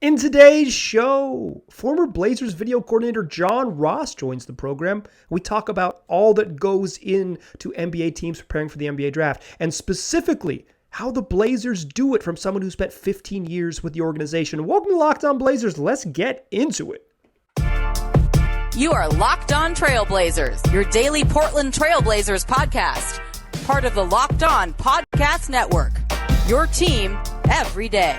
In today's show, former Blazers video coordinator John Ross joins the program. We talk about all that goes into NBA teams preparing for the NBA draft, and specifically how the Blazers do it from someone who spent 15 years with the organization. Welcome to Locked On Blazers. Let's get into it. You are Locked On Trail Blazers, your daily Portland Trail Blazers podcast. Part of the Locked On Podcast Network, your team every day.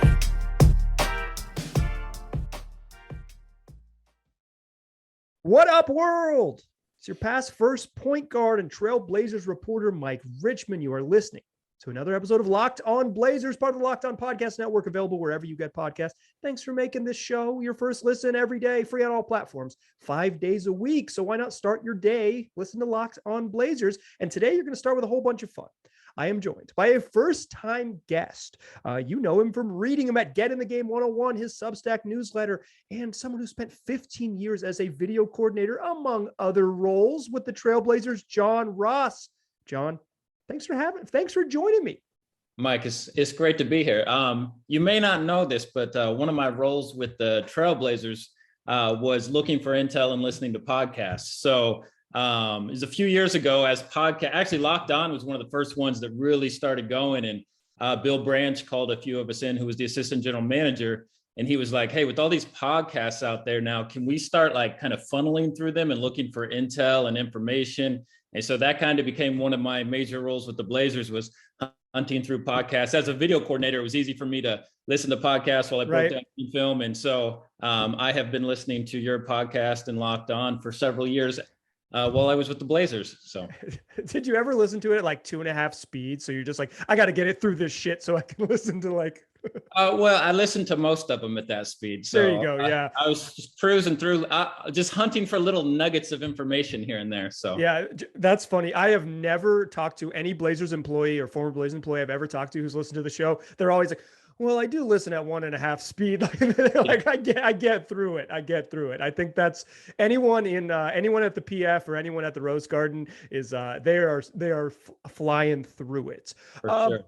What up, world? It's your past first point guard and Trail Blazers reporter, Mike Richmond. You are listening to another episode of Locked On Blazers, part of the Locked On Podcast Network, available wherever you get podcasts. Thanks for making this show your first listen every day, free on all platforms, 5 days a week. So why not start your day, listen to Locked On Blazers. And today you're going to start with a whole bunch of fun. I am joined by a first-time guest. You know him from reading him at Get in the Game 101, his Substack newsletter, and someone who spent 15 years as a video coordinator, among other roles, with the Trailblazers, John Ross. John, thanks for joining me. Mike, it's great to be here. You may not know this, but one of my roles with the Trailblazers was looking for intel and listening to podcasts. So it was a few years ago as actually Locked On was one of the first ones that really started going. And Bill Branch called a few of us in, who was the assistant general manager. And he was like, hey, with all these podcasts out there now, can we start like kind of funneling through them and looking for intel and information? And so that kind of became one of my major roles with the Blazers, was hunting through podcasts. As a video coordinator, it was easy for me to listen to podcasts while I broke down film. And so I have been listening to your podcast and Locked On for several years while I was with the Blazers. So did you ever listen to it at like 2.5 speed? So you're just like, I got to get it through this shit so I can listen to like. Well, I listened to most of them at that speed. So there you go. Yeah. I was just cruising through, just hunting for little nuggets of information here and there. So yeah, that's funny. I have never talked to any Blazers employee or former Blazers employee I've ever talked to who's listened to the show. They're always like, well, I do listen at 1.5 speed. Like I get through it. I think that's anyone at the PF or anyone at the Rose Garden is they are flying through it. For sure.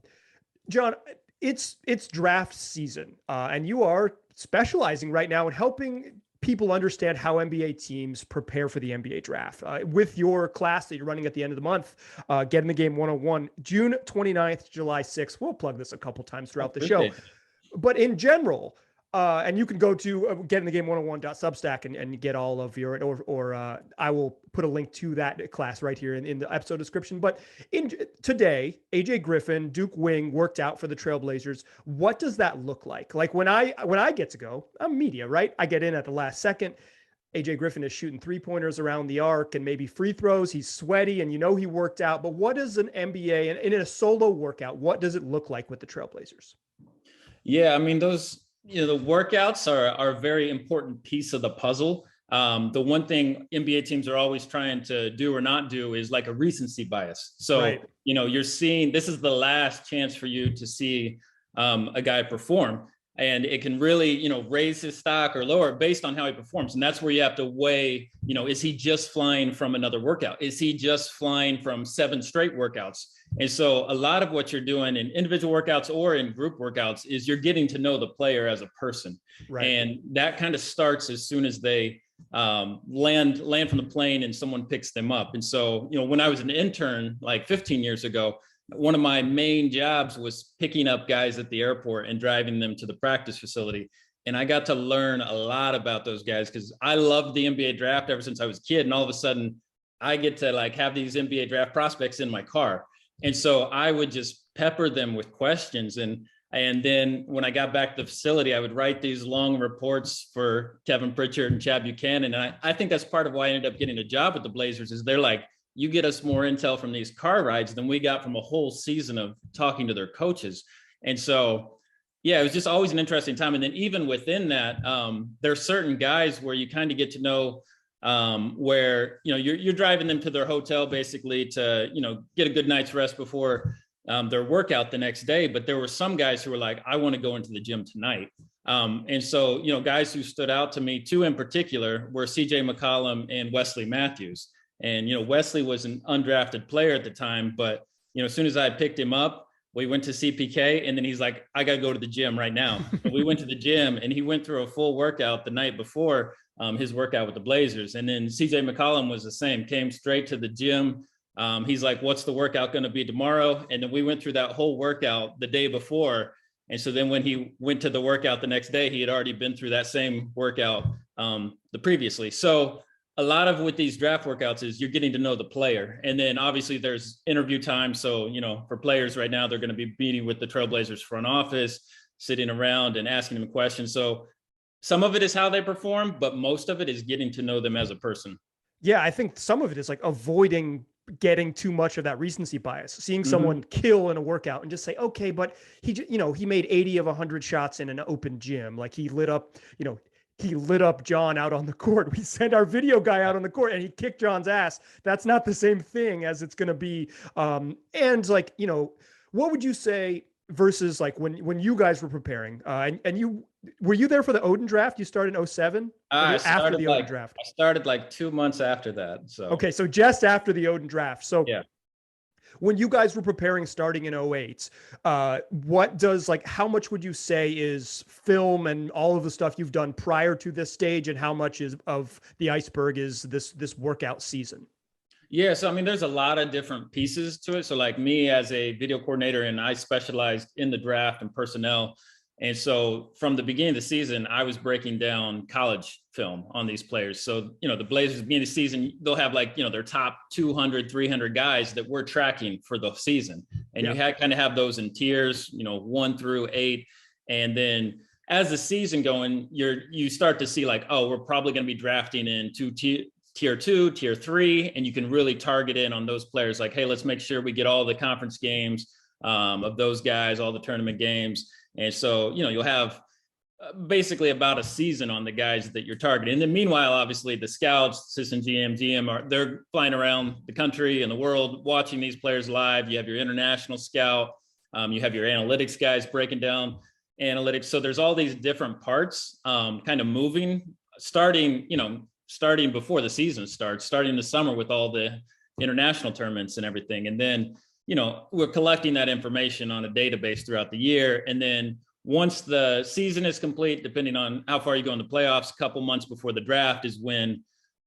John, it's draft season, and you are specializing right now in helping people understand how NBA teams prepare for the NBA draft. With your class that you're running at the end of the month, Get in the Game 101, June 29th, July 6th. We'll plug this a couple times throughout the show. But in general, and you can go to getinthegame101.substack and get all of your, or I will put a link to that class right here in the episode description. But today, AJ Griffin, Duke Wing, worked out for the Trailblazers. What does that look like? Like when I get to go, I'm media, right? I get in at the last second. AJ Griffin is shooting 3-pointers around the arc and maybe free throws. He's sweaty and he worked out. But what does an NBA, and in a solo workout, what does it look like with the Trailblazers? Yeah, I mean, those, the workouts are a very important piece of the puzzle. The one thing NBA teams are always trying to do or not do is like a recency bias. So, you're seeing, this is the last chance for you to see a guy perform. And it can really, raise his stock or lower it based on how he performs. And that's where you have to weigh, is he just flying from another workout? Is he just flying from 7 straight workouts? And so a lot of what you're doing in individual workouts or in group workouts is you're getting to know the player as a person. Right. And that kind of starts as soon as they land from the plane and someone picks them up. And so, when I was an intern, like 15 years ago, one of my main jobs was picking up guys at the airport and driving them to the practice facility. And I got to learn a lot about those guys because I loved the NBA draft ever since I was a kid. And all of a sudden I get to like have these NBA draft prospects in my car. And so I would just pepper them with questions. And then when I got back to the facility, I would write these long reports for Kevin Pritchard and Chad Buchanan. And I think that's part of why I ended up getting a job with the Blazers is they're like, you get us more intel from these car rides than we got from a whole season of talking to their coaches. And so, yeah, it was just always an interesting time. And then even within that, there are certain guys where you kind of get to know where, you're driving them to their hotel basically to, get a good night's rest before their workout the next day. But there were some guys who were like, I want to go into the gym tonight. And so, guys who stood out to me, 2 in particular, were CJ McCollum and Wesley Matthews. And, Wesley was an undrafted player at the time, but, as soon as I picked him up, we went to CPK, and then he's like, I got to go to the gym right now. And we went to the gym, and he went through a full workout the night before his workout with the Blazers. And then CJ McCollum was the same, came straight to the gym. He's like, what's the workout going to be tomorrow? And then we went through that whole workout the day before. And so then when he went to the workout the next day, he had already been through that same workout the previously. So a lot of with these draft workouts is you're getting to know the player. And then obviously there's interview time. So, for players right now, they're going to be meeting with the Trailblazers front office, sitting around and asking them questions. So some of it is how they perform, but most of it is getting to know them as a person. Yeah, I think some of it is like avoiding getting too much of that recency bias, seeing someone kill in a workout and just say, okay, but he made 80 of 100 shots in an open gym. Like he lit up John out on the court. We sent our video guy out on the court and he kicked John's ass. That's not the same thing as it's going to be. And like, what would you say versus like when you guys were preparing and were you there for the Odin draft? You started in 2007 after the Odin draft? I started like 2 months after that. So, okay. So just after the Odin draft. So yeah. When you guys were preparing starting in 2008, how much would you say is film and all of the stuff you've done prior to this stage, and how much is of the iceberg is this workout season? Yeah. So, I mean, there's a lot of different pieces to it. So like me as a video coordinator, and I specialized in the draft and personnel. And so from the beginning of the season, I was breaking down college film on these players. So, the Blazers beginning of the season, they'll have like, their top 200, 300 guys that we're tracking for the season. And you kind of have those in tiers, 1 through 8. And then as the season going, you start to see like, oh, we're probably going to be drafting in tier 2, tier 3. And you can really target in on those players like, hey, let's make sure we get all the conference games of those guys, all the tournament games. And so, you'll have basically about a season on the guys that you're targeting. And then meanwhile, obviously the scouts, assistant GM, they're flying around the country and the world watching these players live. You have your international scout. You have your analytics guys breaking down analytics. So there's all these different parts kind of moving, starting before the season starts, starting the summer with all the international tournaments and everything. And then we're collecting that information on a database throughout the year. And then once the season is complete, depending on how far you go in the playoffs, a couple months before the draft is when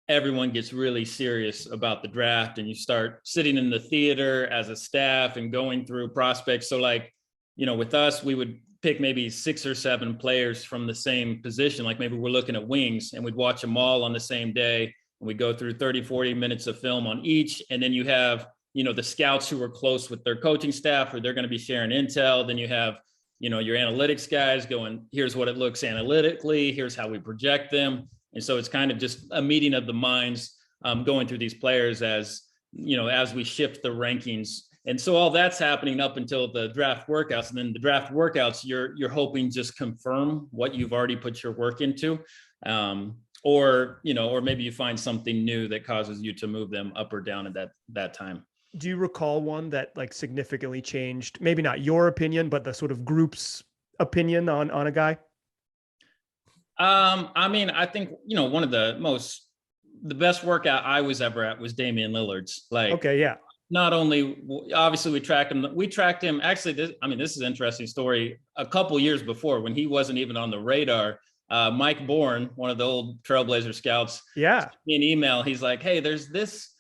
everyone gets really serious about the draft. And you start sitting in the theater as a staff and going through prospects. So like, with us, we would pick maybe 6 or 7 players from the same position. Like maybe we're looking at wings and we'd watch them all on the same day. And we go through 30, 40 minutes of film on each. And then you have the scouts who are close with their coaching staff, or they're going to be sharing intel. Then you have, your analytics guys going, here's what it looks analytically. Here's how we project them. And so it's kind of just a meeting of the minds going through these players as we shift the rankings. And so all that's happening up until the draft workouts. And then the draft workouts, you're hoping just confirm what you've already put your work into. Or maybe you find something new that causes you to move them up or down at that time. Do you recall one that like significantly changed, maybe not your opinion, but the sort of group's opinion on a guy? I mean, I think, one of the best workout I was ever at was Damian Lillard's. Like, okay. Yeah. Not only, obviously we tracked him. Actually, this is an interesting story. A couple years before, when he wasn't even on the radar, Mike Bourne, one of the old Trailblazer scouts, sent me an email. He's like, hey, there's this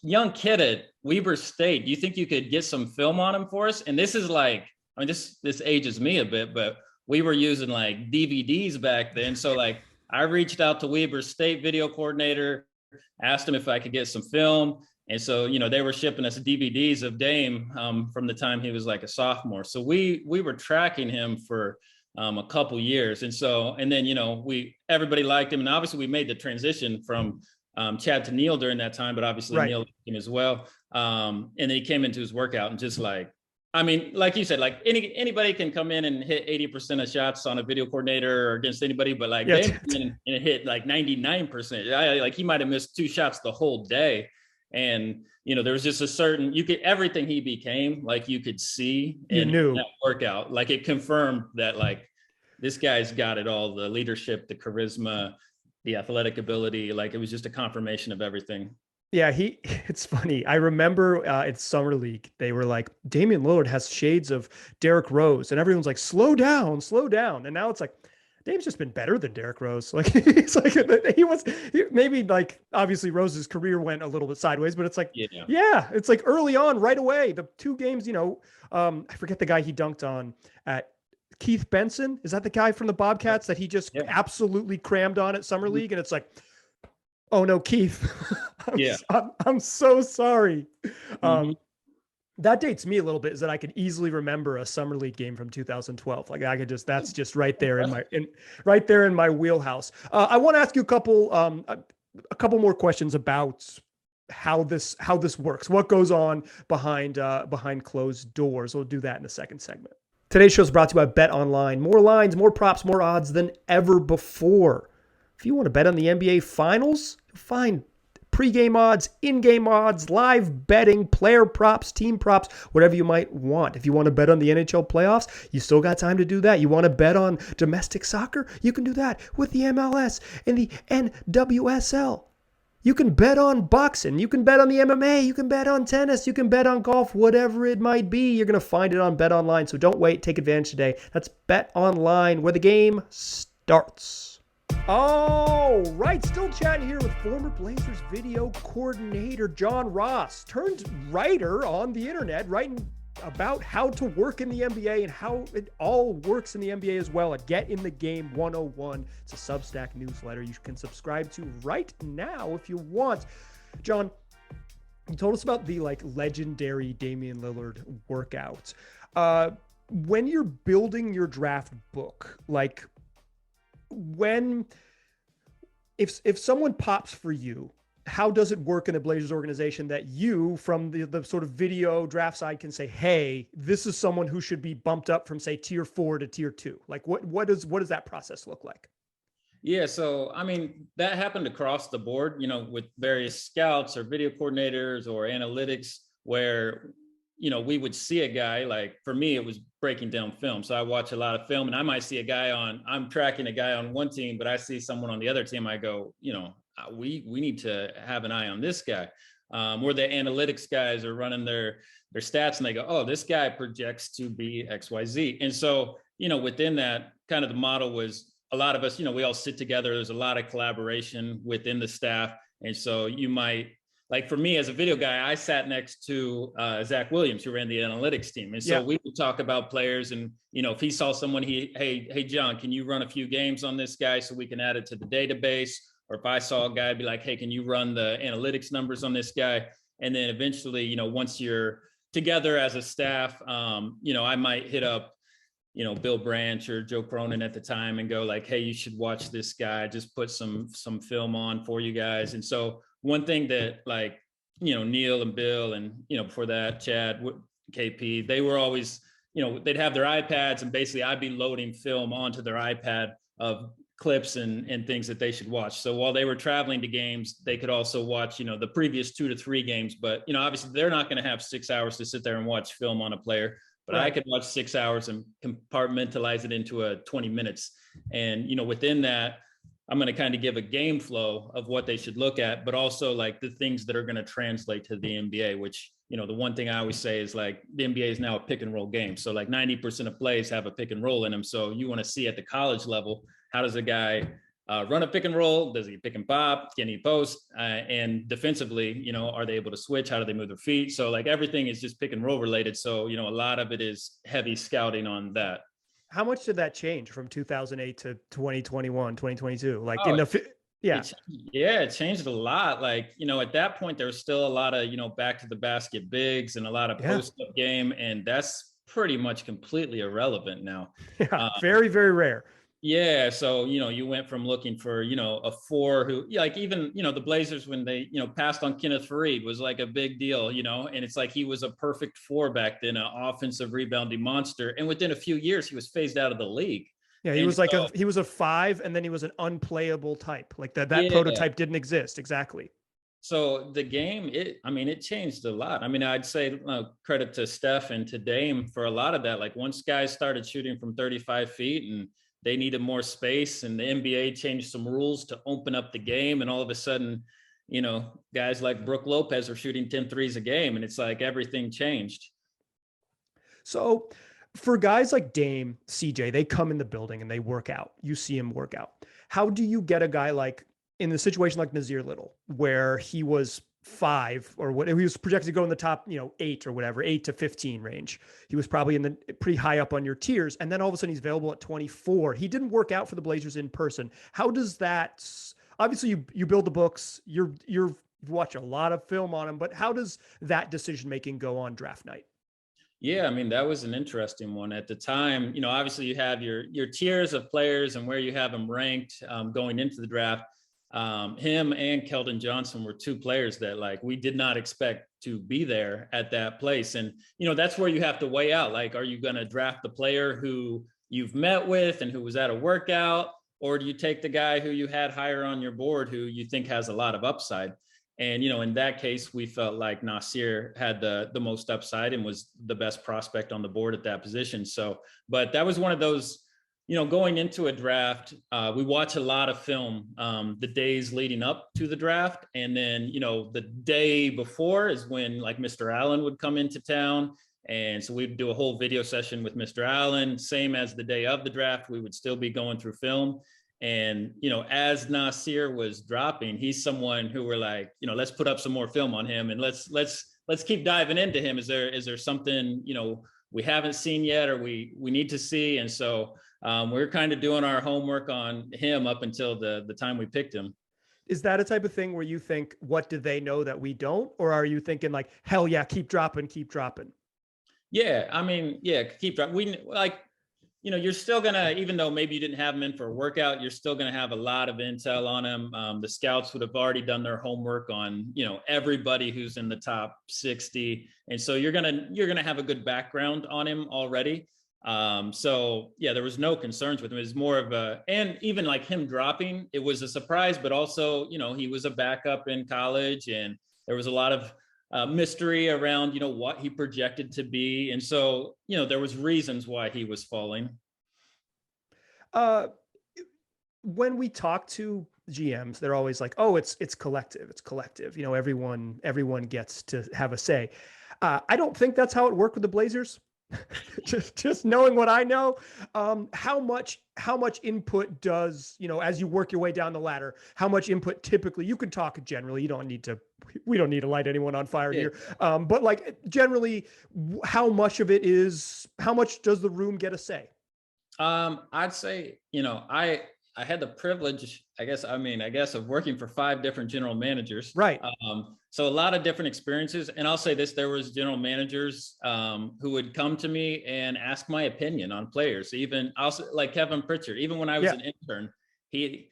young kid at Weber State. Do you think you could get some film on him for us? And this is like, this ages me a bit, but we were using like DVDs back then. So like I reached out to Weber State video coordinator, asked him if I could get some film. And so, they were shipping us DVDs of Dame from the time he was like a sophomore. So we were tracking him for a couple years. And then, everybody liked him. And obviously we made the transition from Chad to Neil during that time, but obviously Neil liked him as well. And then he came into his workout and just like, like you said, like anybody can come in and hit 80% of shots on a video coordinator or against anybody, but like Dame came in and hit like 99%. Like he might've missed 2 shots the whole day. And, there was just everything he became, like you could see in that workout. Like it confirmed that like this guy's got it all, the leadership, the charisma, the athletic ability. Like it was just a confirmation of everything. Yeah, it's funny. I remember in summer league, they were like, Damian Lillard has shades of Derrick Rose, and everyone's like, slow down. And now it's like, Dame's just been better than Derrick Rose. Like he's like maybe like obviously Rose's career went a little bit sideways, but it's like, Yeah. yeah, it's like early on, right away. The 2 games, I forget the guy he dunked on at Keith Benson. Is that the guy from the Bobcats that he just Yeah. absolutely crammed on at summer Mhm. league? And it's like, oh no, Keith. Yeah. I'm so sorry. Mhm. That dates me a little bit, is that I could easily remember a summer league game from 2012. Like I could that's just right there right there in my wheelhouse. I want to ask you a couple more questions about how this works, what goes on behind closed doors. We'll do that in the second segment. Today's show is brought to you by BetOnline. More lines, more props, more odds than ever before. If you want to bet on the NBA Finals, you'll find pre-game odds, in-game odds, live betting, player props, team props, whatever you might want. If you want to bet on the NHL playoffs, you still got time to do that. You want to bet on domestic soccer? You can do that with the MLS and the NWSL. You can bet on boxing. You can bet on the MMA. You can bet on tennis. You can bet on golf, whatever it might be. You're going to find it on BetOnline. So don't wait. Take advantage today. That's BetOnline, where the game starts. All right, still chatting here with former Blazers video coordinator John Ross, turned writer on the internet, writing about how to work in the NBA and how it all works in the NBA as well at Get in the Game 101. It's a Substack newsletter you can subscribe to right now if you want. John, you told us about the legendary Damian Lillard workout. When you're building your draft book, if someone pops for you, how does it work in the Blazers organization that you, from the sort of video draft side, can say, hey, this is someone who should be bumped up from, say, tier 4 to tier 2? Like what does that process look like? Yeah, so I mean, that happened across the board, with various scouts or video coordinators or analytics, where we would see a guy. Like for me, it was breaking down film. So I watch a lot of film, and I might see I'm tracking a guy on one team, but I see someone on the other team. I go, we need to have an eye on this guy. Or the analytics guys are running their stats, and they go, oh, this guy projects to be XYZ. And so, within that, kind of the model was a lot of us, we all sit together. There's a lot of collaboration within the staff. And so you might, like for me as a video guy, I sat next to Zach Williams, who ran the analytics team. And so we would talk about players, and, if he saw someone, hey, John, can you run a few games on this guy so we can add it to the database? Or if I saw a guy, I'd be like, hey, can you run the analytics numbers on this guy? And then eventually, once you're together as a staff, I might hit up, Bill Branch or Joe Cronin at the time and go like, hey, you should watch this guy, just put some film on for you guys. And so one thing that Neil and Bill and, before that, Chad, KP, they were always, they'd have their iPads, and basically I'd be loading film onto their iPad of clips and things that they should watch. So while they were traveling to games, they could also watch, the previous 2 to 3 games. But, obviously they're not going to have 6 hours to sit there and watch film on a player. But right. I could watch 6 hours and compartmentalize it into 20 minutes. And, within that, I'm going to kind of give a game flow of what they should look at, but also like the things that are going to translate to the NBA, which, the one thing I always say is like the NBA is now a pick and roll game. So like 90% of plays have a pick and roll in them. So you want to see at the college level, how does a guy run a pick and roll? Does he pick and pop? Can he post? And defensively, are they able to switch? How do they move their feet? So like everything is just pick and roll related. So, a lot of it is heavy scouting on that. How much did that change from 2008 to 2021, 2022? It changed a lot. Like, at that point, there was still a lot of, back to the basket bigs and a lot of post-up game. And that's pretty much completely irrelevant now. Yeah, very, very rare. Yeah. So, you went from looking for, a 4 who, like even, the Blazers, when they, passed on Kenneth Faried, was like a big deal, and it's like he was a perfect 4 back then, an offensive rebounding monster. And within a few years, he was phased out of the league. Yeah, he was he was a 5, and then he was an unplayable type. Like that prototype didn't exist. Exactly. So the game, it changed a lot. I mean, I'd say credit to Steph and to Dame for a lot of that. Like once guys started shooting from 35 feet and they needed more space, and the NBA changed some rules to open up the game, and all of a sudden, guys like Brook Lopez are shooting 10 threes a game, and it's like everything changed. So for guys like Dame, CJ, they come in the building and they work out. You see him work out. How do you get a guy like in the situation like Nassir Little, where he was 5 or what he was projected to go in the top, 8 or whatever, 8 to 15 range. He was probably in the pretty high up on your tiers. And then all of a sudden he's available at 24. He didn't work out for the Blazers in person. How does that, obviously you build the books, you've watched a lot of film on him, but how does that decision-making go on draft night? Yeah, I mean, that was an interesting one at the time. Obviously you have your tiers of players and where you have them ranked going into the draft. Him and Keldon Johnson were 2 players that like we did not expect to be there at that place. And, that's where you have to weigh out, like, are you going to draft the player who you've met with and who was at a workout, or do you take the guy who you had higher on your board who you think has a lot of upside? And, in that case, we felt like Nassir had the most upside and was the best prospect on the board at that position. So, but that was one of those, going into a draft, we watch a lot of film the days leading up to the draft. And then, the day before is when like Mr. Allen would come into town. And so we'd do a whole video session with Mr. Allen, same as the day of the draft, we would still be going through film. And, as Nassir was dropping, he's someone who we're like, let's put up some more film on him and let's keep diving into him. Is there something, we haven't seen yet, or we need to see? And so we're kind of doing our homework on him up until the time we picked him. Is that a type of thing where you think, what do they know that we don't? Or are you thinking like, hell yeah, keep dropping? Yeah. I mean, yeah, keep dropping. We like, you're still going to, even though maybe you didn't have him in for a workout, you're still going to have a lot of intel on him. The scouts would have already done their homework on, everybody who's in the top 60. And so you're going to have a good background on him already. So yeah, there was no concerns with him. It was more of and even like him dropping, it was a surprise, but also, he was a backup in college and there was a lot of mystery around, what he projected to be. And so, there was reasons why he was falling. When we talk to GMs, they're always like, oh, it's collective. It's collective. Everyone gets to have a say. I don't think that's how it worked with the Blazers. just knowing what I know, how much input does, as you work your way down the ladder, how much input typically, you can talk generally, we don't need to light anyone on fire here. But like generally, how much does the room get a say? I'd say, I had the privilege, I guess, of working for 5 different general managers. Right. So a lot of different experiences. And I'll say this, there was general managers who would come to me and ask my opinion on players. Even also like Kevin Pritchard, even when I was an intern, he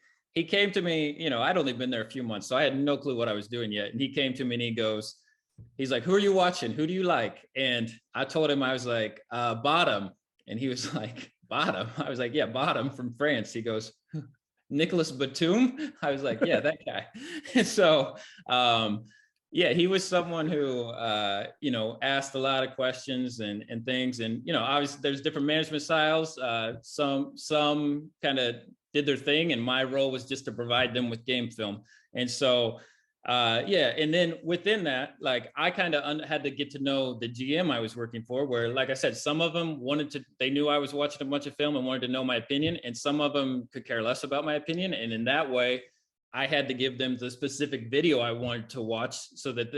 came to me, I'd only been there a few months, so I had no clue what I was doing yet. And he came to me and he's like, who are you watching? Who do you like? And I told him, I was like, Batum. And he was like, Batum? I was like, yeah, Batum from France. He goes, Nic Batum? I was like, yeah, that guy. And so, yeah, he was someone who, asked a lot of questions and things. And, obviously there's different management styles. Some kind of did their thing. And my role was just to provide them with game film. And so, and then within that, like I kind of had to get to know the GM I was working for, where, like I said, some of them they knew I was watching a bunch of film and wanted to know my opinion. And some of them could care less about my opinion. And in that way, I had to give them the specific video I wanted to watch so that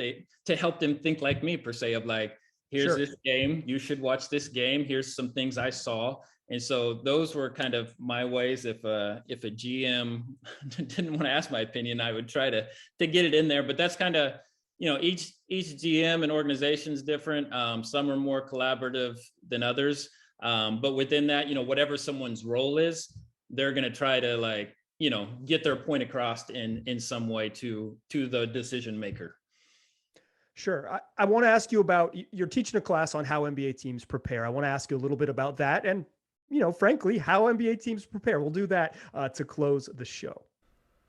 to help them think like me, per se, of like, here's this game, you should watch this game. Here's some things I saw. And so those were kind of my ways. If a GM didn't want to ask my opinion, I would try to get it in there. But that's kind of, each GM and organization is different. Some are more collaborative than others. But within that, whatever someone's role is, they're going to try to get their point across in some way to the decision maker. Sure. I want to ask you about, you're teaching a class on how NBA teams prepare. I want to ask you a little bit about that and, frankly, how NBA teams prepare. We'll do that to close the show.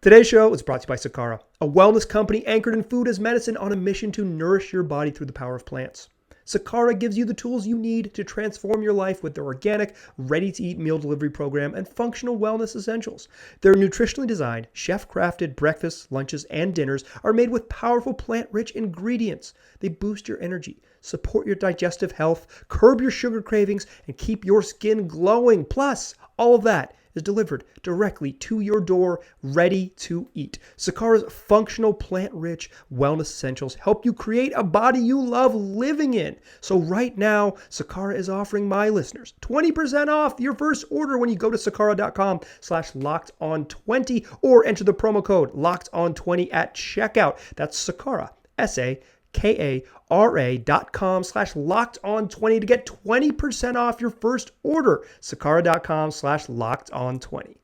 Today's show is brought to you by Sakara, a wellness company anchored in food as medicine on a mission to nourish your body through the power of plants. Sakara gives you the tools you need to transform your life with their organic, ready-to-eat meal delivery program and functional wellness essentials. Their nutritionally designed, chef-crafted breakfasts, lunches, and dinners are made with powerful plant-rich ingredients. They boost your energy, support your digestive health, curb your sugar cravings, and keep your skin glowing. Plus, all of that is delivered directly to your door, ready to eat. Sakara's functional, plant-rich wellness essentials help you create a body you love living in. So right now, Sakara is offering my listeners 20% off your first order when you go to sakara.com/lockedon20 or enter the promo code lockedon20 at checkout. That's Sakara, sakara.com/lockedon20 to get 20% off your first order. Sakara.com/lockedon20.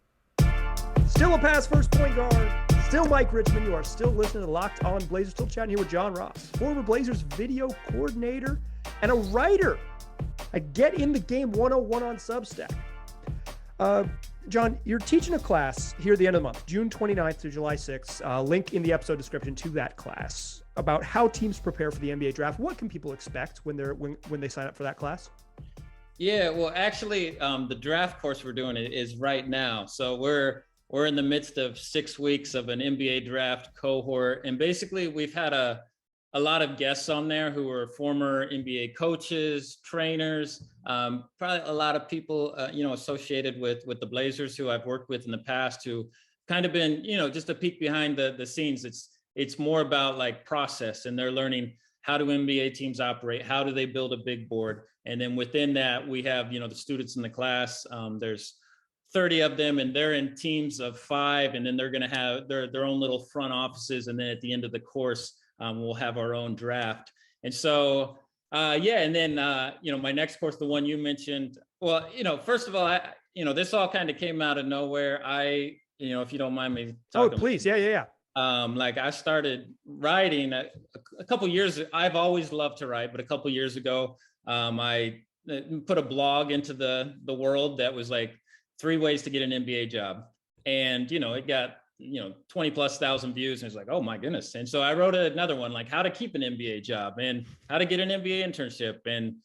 Still a pass first point guard. Still Mike Richmond. You are still listening to Locked On Blazers. Still chatting here with John Ross, former Blazers video coordinator and a writer at Get in the Game 101 on Substack. John, you're teaching a class here at the end of the month, June 29th to July 6th. Link in the episode description to that class about how teams prepare for the NBA draft. What can people expect when they sign up for that class? Yeah, well, actually, the draft course we're doing is right now. So we're in the midst of 6 weeks of an NBA draft cohort, and basically we've had a lot of guests on there who are former NBA coaches, trainers, probably a lot of people, associated with the Blazers who I've worked with in the past, who kind of been, just a peek behind the scenes. It's more about like process, and they're learning how do NBA teams operate, how do they build a big board, and then within that we have, the students in the class. There's 30 of them, and they're in teams of 5, and then they're going to have their own little front offices, and then at the end of the course, we'll have our own draft. And so, and then, my next course, the one you mentioned, well, first of all, this all kind of came out of nowhere. If you don't mind me talking. Oh, please. Yeah. I started writing a couple years. I've always loved to write, but a couple years ago, I put a blog into the world that was like 3 ways to get an NBA job. And, it got, 20,000+ views. And it's like, oh my goodness. And so I wrote another one, like how to keep an NBA job and how to get an NBA internship. And,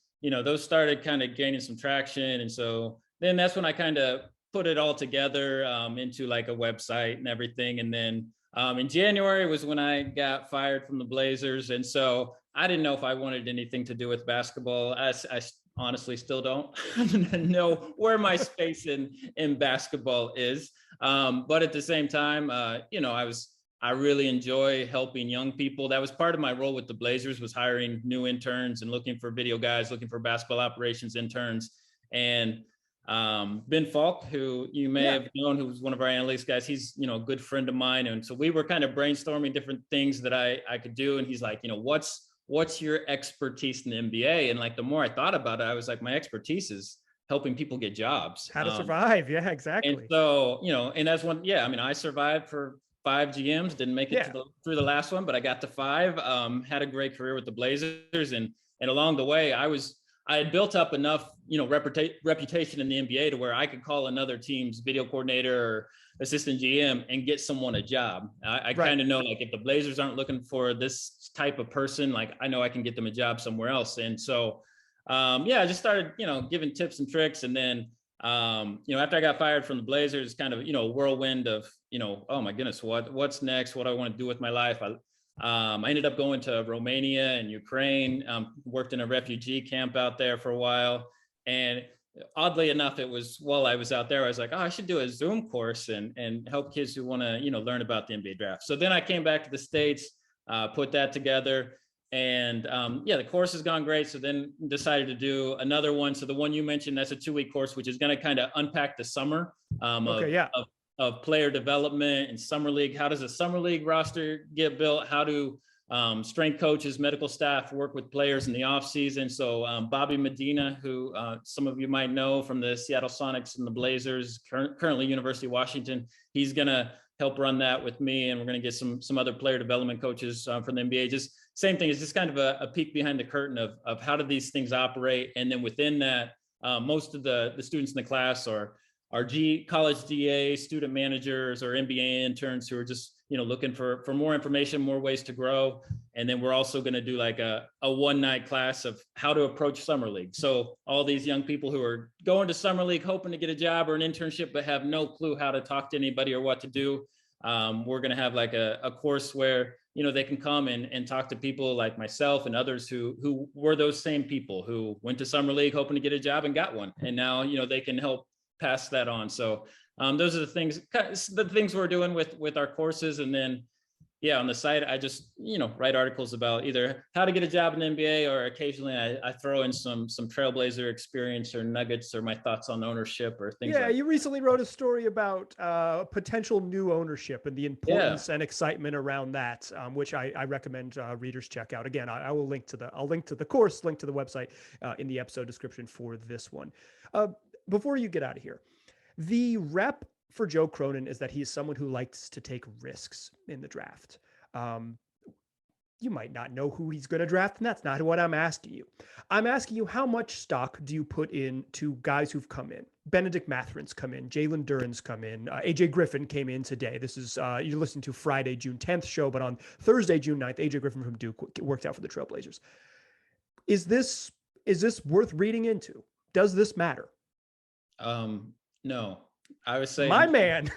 those started kind of gaining some traction. And so then that's when I kind of put it all together into like a website and everything. And then in January was when I got fired from the Blazers. And so I didn't know if I wanted anything to do with basketball. I honestly still don't know where my space in basketball is. But at the same time, I really enjoy helping young people. That was part of my role with the Blazers, was hiring new interns and looking for video guys, looking for basketball operations interns. And Ben Falk, who you may have known, who was one of our analytics guys, he's, a good friend of mine. And so we were kind of brainstorming different things that I could do. And he's like, what's your expertise in the NBA? And like, the more I thought about it, I was like, my expertise is helping people get jobs. How to survive. Yeah, exactly. And so, and that's one, I survived for 5 GMs, didn't make it through the last one, but I got to 5, had a great career with the Blazers. And along the way, I had built up enough, reputation in the NBA to where I could call another team's video coordinator or assistant GM and get someone a job. I kind of know, like, if the Blazers aren't looking for this type of person, like, I know I can get them a job somewhere else. And so, I just started, giving tips and tricks. And then, after I got fired from the Blazers, kind of, a whirlwind of, oh my goodness, what's next? What do I want to do with my life? I ended up going to Romania and Ukraine, worked in a refugee camp out there for a while. And oddly enough, it was while I was out there, I was like, oh, I should do a Zoom course and help kids who want to, learn about the NBA draft. So then I came back to the States, put that together. And the course has gone great. So then decided to do another one. So the one you mentioned, that's a 2-week course, which is going to kind of unpack the summer of player development and summer league. How does a summer league roster get built? How do strength coaches, medical staff work with players in the off season? So Bobby Medina, who some of you might know from the Seattle Sonics and the Blazers, currently University of Washington, he's going to help run that with me. And we're going to get some other player development coaches from the NBA. Just same thing. It's just kind of a peek behind the curtain of how do these things operate. And then within that, most of the students in the class are college GA student managers or MBA interns who are just, looking for more information, more ways to grow. And then we're also going to do like a one-night class of how to approach summer league. So all these young people who are going to summer league, hoping to get a job or an internship, but have no clue how to talk to anybody or what to do. We're going to have like a course where, they can come and talk to people like myself and others who were those same people who went to summer league hoping to get a job and got one. And now, they can help pass that on. So those are the things we're doing with our courses. And then, on the site, I just, write articles about either how to get a job in the NBA, or occasionally I throw in some Trailblazer experience or nuggets or my thoughts on ownership or things like that. You recently wrote a story about potential new ownership and the importance and excitement around that, which I recommend readers check out. Again, I will link to the course, link to the website in the episode description for this one. Before you get out of here, the rep for Joe Cronin is that he is someone who likes to take risks in the draft. You might not know who he's going to draft, and that's not what I'm asking you. I'm asking you, how much stock do you put into guys who've come in? Benedict Matherin's come in, Jalen Duren's come in, AJ Griffin came in today. This is, you're listening to Friday, June 10th show, but on Thursday, June 9th, AJ Griffin from Duke worked out for the Trailblazers. Is this worth reading into? Does this matter? No, I would say my man.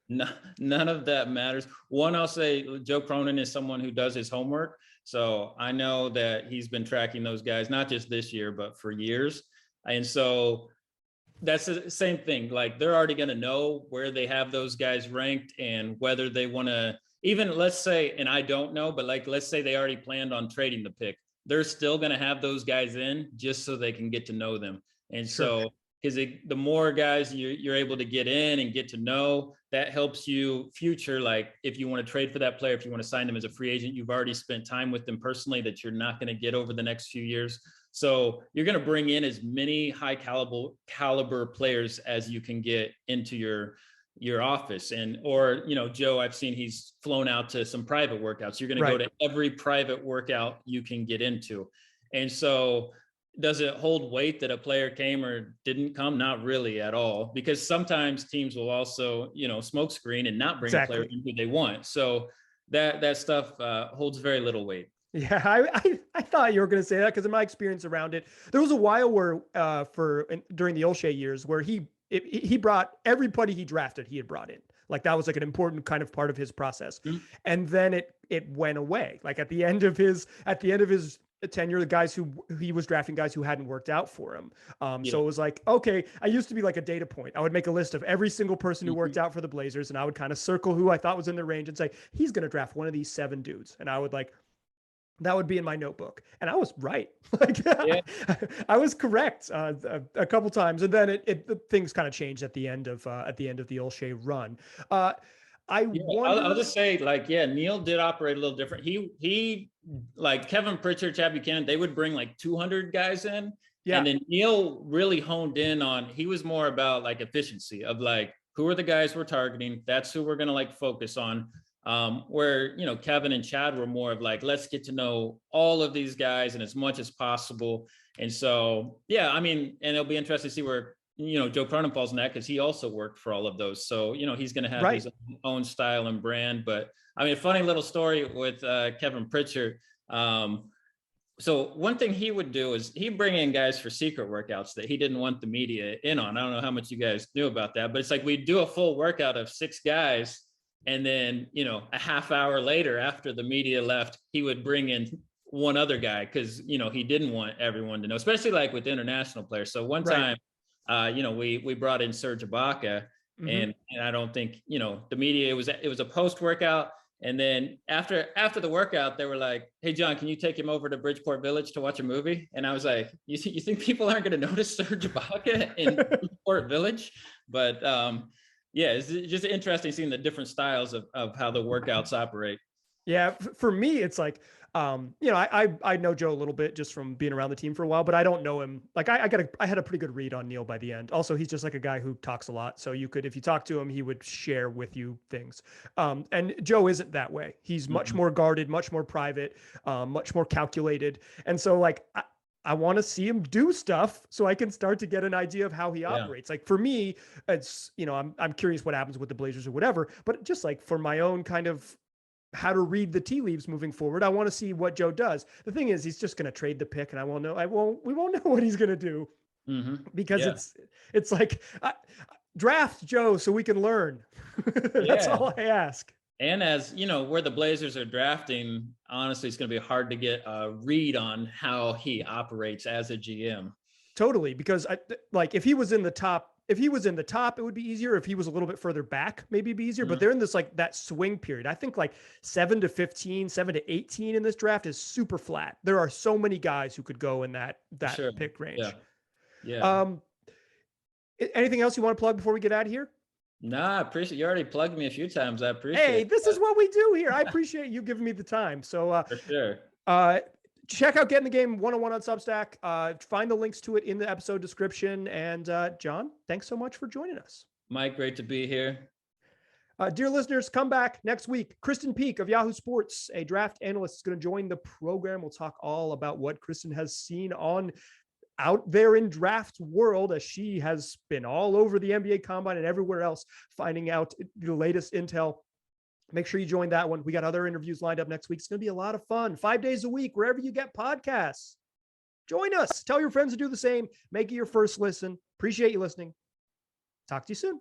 None of that matters. One, I'll say Joe Cronin is someone who does his homework. So I know that he's been tracking those guys, not just this year, but for years. And so that's the same thing. Like, they're already going to know where they have those guys ranked and whether they want to, even let's say, and I don't know, but like, let's say they already planned on trading the pick. They're still going to have those guys in just so they can get to know them. And so, because the more guys you're able to get in and get to know, that helps you future. Like, if you want to trade for that player, if you want to sign them as a free agent, you've already spent time with them personally that you're not going to get over the next few years. So you're going to bring in as many high caliber players as you can get into your office. Or Joe, I've seen he's flown out to some private workouts. You're going to go to every private workout you can get into. And so, does it hold weight that a player came or didn't come? Not really at all, because sometimes teams will also, smoke screen and not bring a player in who they want. So that stuff holds very little weight. Yeah, I thought you were going to say that, because in my experience around it, there was a while where during the Olshey years where he brought everybody he drafted, he had brought in. Like, that was like an important kind of part of his process. Mm-hmm. And then it went away. Like, at the end of his tenure, the guys who he was drafting, guys who hadn't worked out for him. So it was like, okay, I used to be like a data point. I would make a list of every single person who worked out for the Blazers, and I would kind of circle who I thought was in the range and say, he's going to draft one of these 7 dudes. And I would that would be in my notebook. And I was right. I was correct a couple times. And then things kind of changed at the end of the Olshey run. I'll just say, Neil did operate a little different. He like Kevin Pritchard, Chad Buchanan, they would bring like 200 guys in. Yeah. And then Neil really honed in on, he was more about like efficiency of like, who are the guys we're targeting? That's who we're going to like focus on. Where, Kevin and Chad were more of like, let's get to know all of these guys and as much as possible. And so, and it'll be interesting to see where, Joe Cronin falls in that, because he also worked for all of those. So, he's going to have his own style and brand. But a funny little story with Kevin Pritchard. So one thing he would do is he'd bring in guys for secret workouts that he didn't want the media in on. I don't know how much you guys knew about that, but it's like we'd do a full workout of 6 guys. And then, a half hour later, after the media left, he would bring in one other guy because, he didn't want everyone to know, especially like with international players. So one time, we brought in Serge Ibaka, and I don't think, the media, it was a post workout. And then after the workout, they were like, hey, John, can you take him over to Bridgeport Village to watch a movie? And I was like, you think people aren't going to notice Serge Ibaka in Bridgeport Village? But it's just interesting seeing the different styles of how the workouts operate. Yeah. For me, it's like, I know Joe a little bit just from being around the team for a while, but I don't know him. Like I had a pretty good read on Neil by the end. Also, he's just like a guy who talks a lot. So if you talk to him, he would share with you things. And Joe isn't that way. He's much more guarded, much more private, much more calculated. And so I want to see him do stuff so I can start to get an idea of how he operates. Like for me, it's, I'm curious what happens with the Blazers or whatever, but just like for my own kind of how to read the tea leaves moving forward, I want to see what Joe does. The thing is, he's just going to trade the pick and we won't know what he's going to do because it's like draft Joe so we can learn. That's all I ask. And as you know, where the Blazers are drafting, honestly, it's going to be hard to get a read on how he operates as a GM. Totally. Because if he was in the top, it would be easier. If he was a little bit further back, maybe it'd be easier, but they're in this, like that swing period. I think like 7 to 15, 7 to 18 in this draft is super flat. There are so many guys who could go in that pick range. Yeah. Anything else you want to plug before we get out of here? No, I appreciate you already plugged me a few times. I appreciate Hey, this is what we do here. I appreciate you giving me the time. So for sure. Check out Getting the Game 101 on Substack. Find the links to it in the episode description. And John, thanks so much for joining us. Mike, great to be here. Dear listeners, come back next week. Kristen Peak of Yahoo Sports, a draft analyst, is going to join the program. We'll talk all about what Kristen has seen out there in draft world, as she has been all over the NBA Combine and everywhere else, finding out the latest intel. Make sure you join that one. We got other interviews lined up next week. It's going to be a lot of fun. 5 days a week, wherever you get podcasts. Join us. Tell your friends to do the same. Make it your first listen. Appreciate you listening. Talk to you soon.